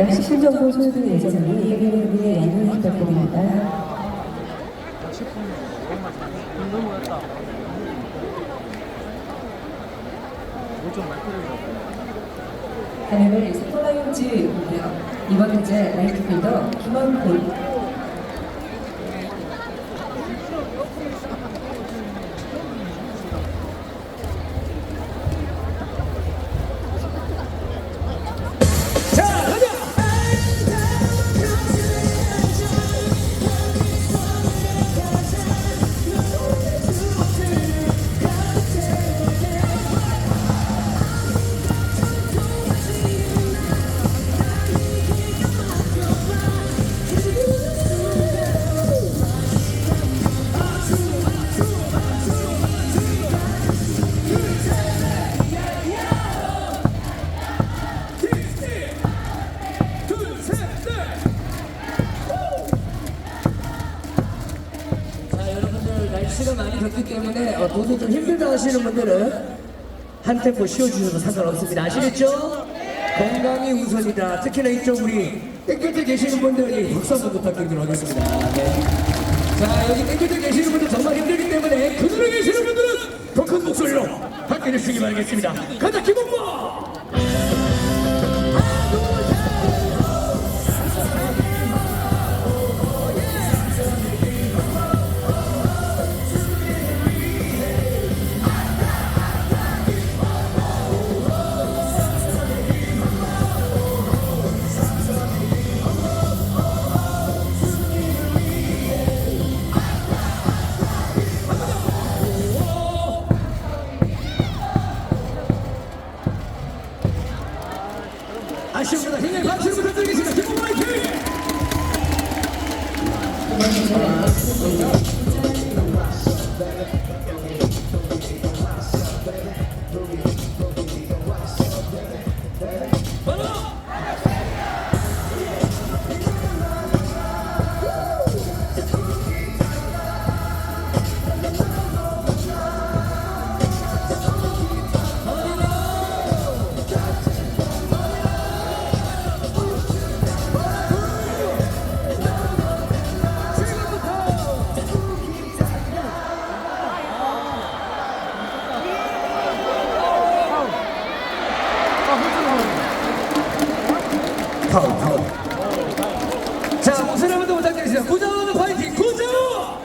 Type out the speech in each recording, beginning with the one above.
약 10분 정도 소요될 예정이니 예비군의 양해 부탁드립니다. 다음은 스포라이온즈이고요. 이번 타자 라이트필더 김원곤. 날씨가 많이 덥기 때문에 도저히 좀 힘들다 하시는 분들은 한 템포 쉬어주셔도 상관없습니다. 아시겠죠? 건강이 우선이다. 특히나 이쪽 우리 땡볕에 계시는 분들이 박수 한번 부탁드리도록 하겠습니다. 네. 자, 여기 땡볕에 계시는 분들 정말 힘들기 때문에 그늘에 계시는 분들은 더 큰 목소리로 함께 해주시기 바라겠습니다. 가자, 김홍모! 아쉬움보다 굉장히 박수를 부탁드리겠습니다. 김홍모 화이팅! 파울. 자, 목소리 한번 더 부탁드리겠습니다. 구자원 파이팅! 구자원!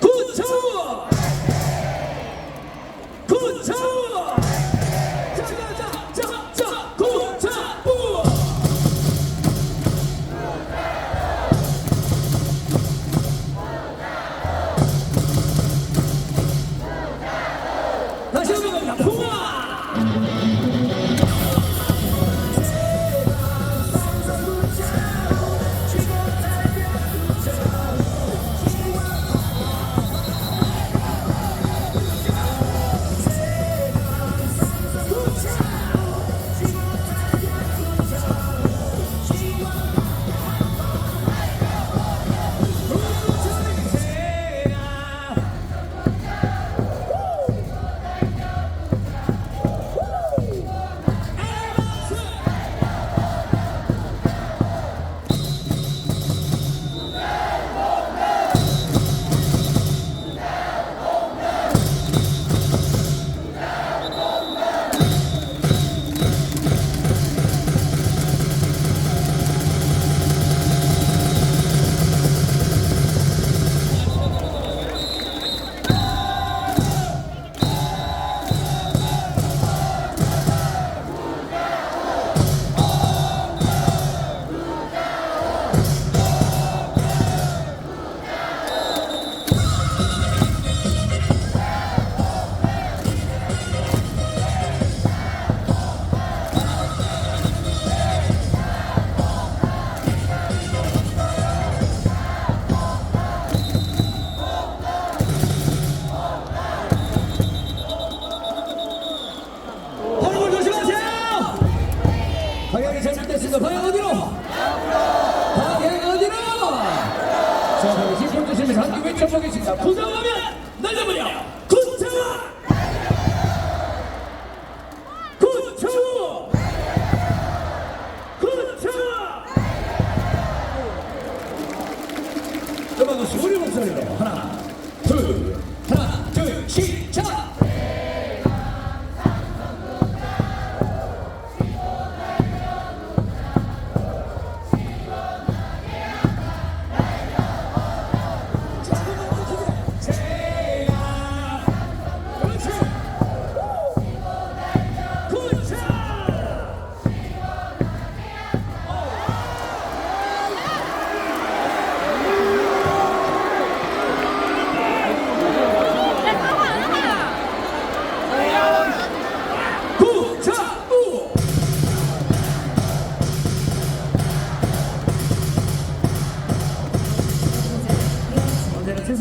구자원! 구자원! 자, 구자원! 다시 한번 갑니다. 풍화! 잘못됐습니다. 방향 어디로? 방향 어디로? 자, 그럼 신분 주시면서 함께 외쳐보겠습니다. 구정하면 날려버려! 구정아! 구정아!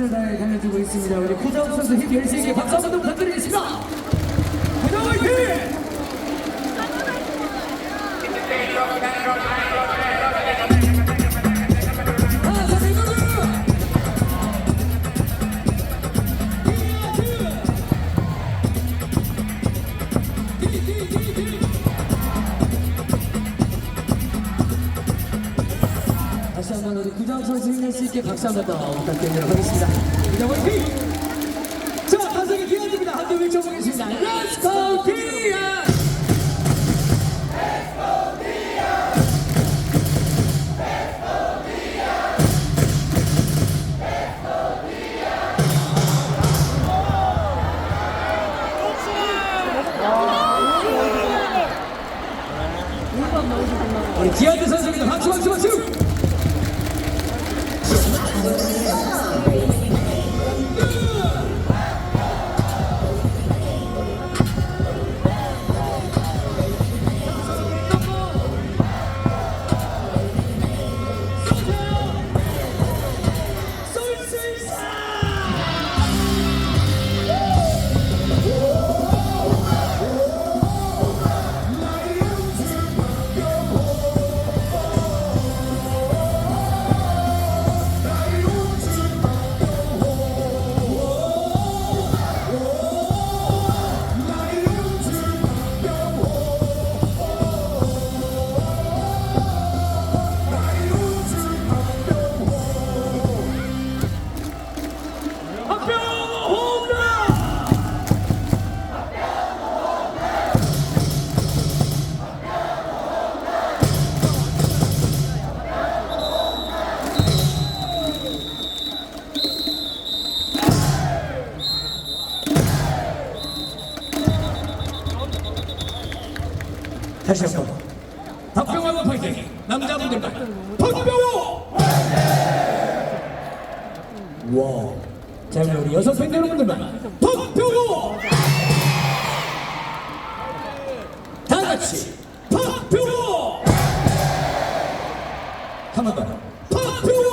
최선을 다해 달려주고 있습니다. 우리 구자욱 선수 힘 열심히 박수 한번 더 부탁드리겠습니다. 구자욱 화이팅! 다시 한번 우리 구자욱 선수 힘낼 수 있게 박수 한번 더 부탁드리도록 하겠습니다. 구자욱 화이팅! 자, 다섯개 기원입니다. 한번 외쳐보겠습니다. Let's go 기아! 우리 기아드 선수입니다. 박수 박수 박수! 다시 한번 박병호 파이팅! 남자분들만 박병호! 와, 자 우리 여성 팬 여러분들만 박병호! 다 같이 박병호! 한 번 더 박병호!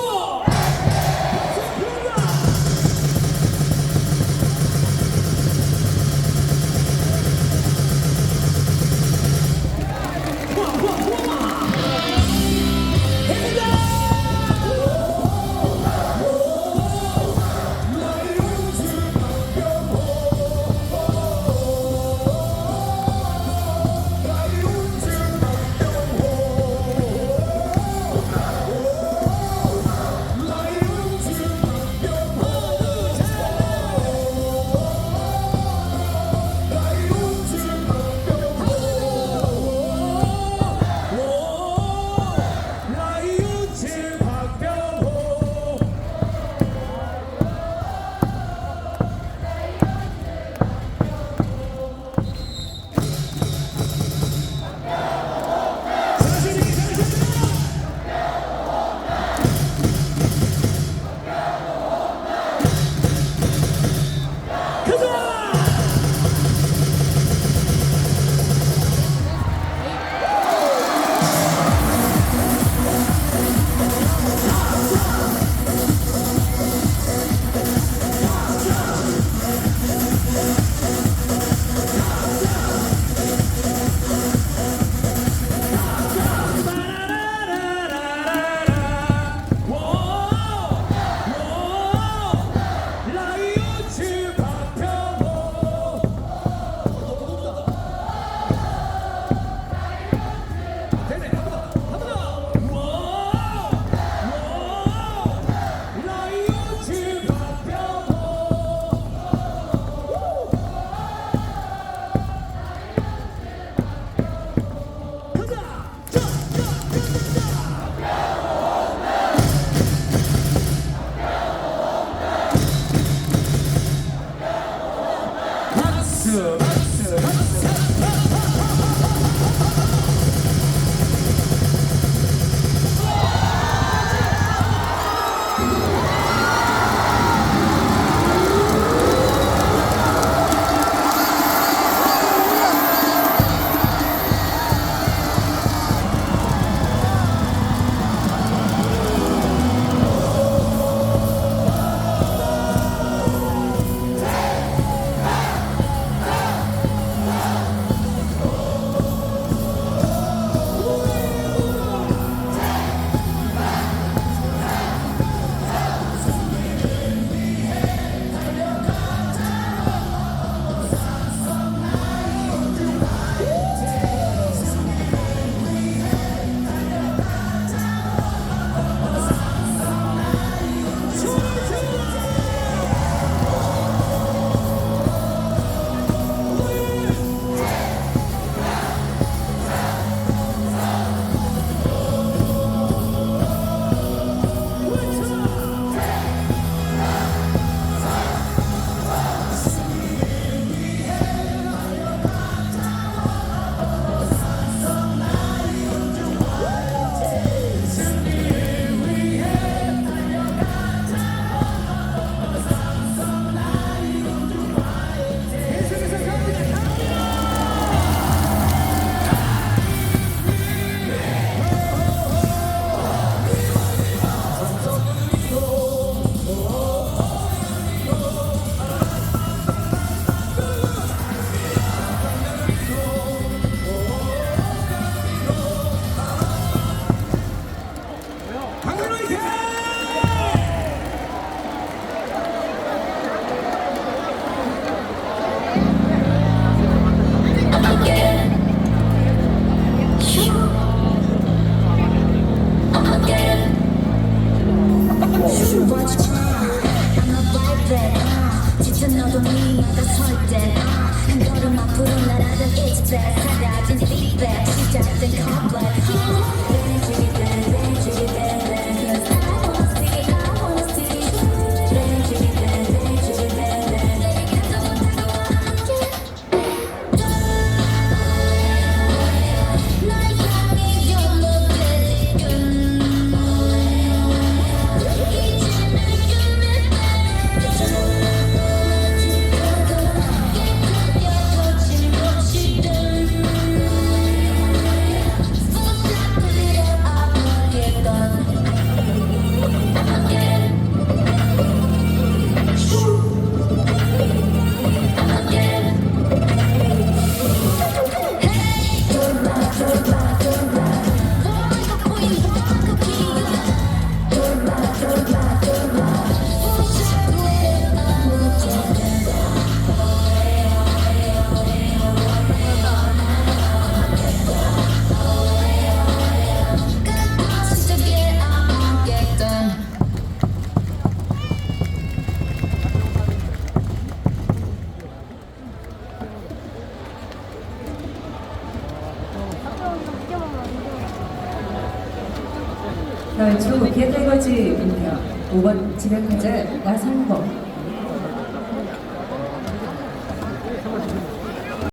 나 주 개돼거지입니다. 5번 진행하자 나상범.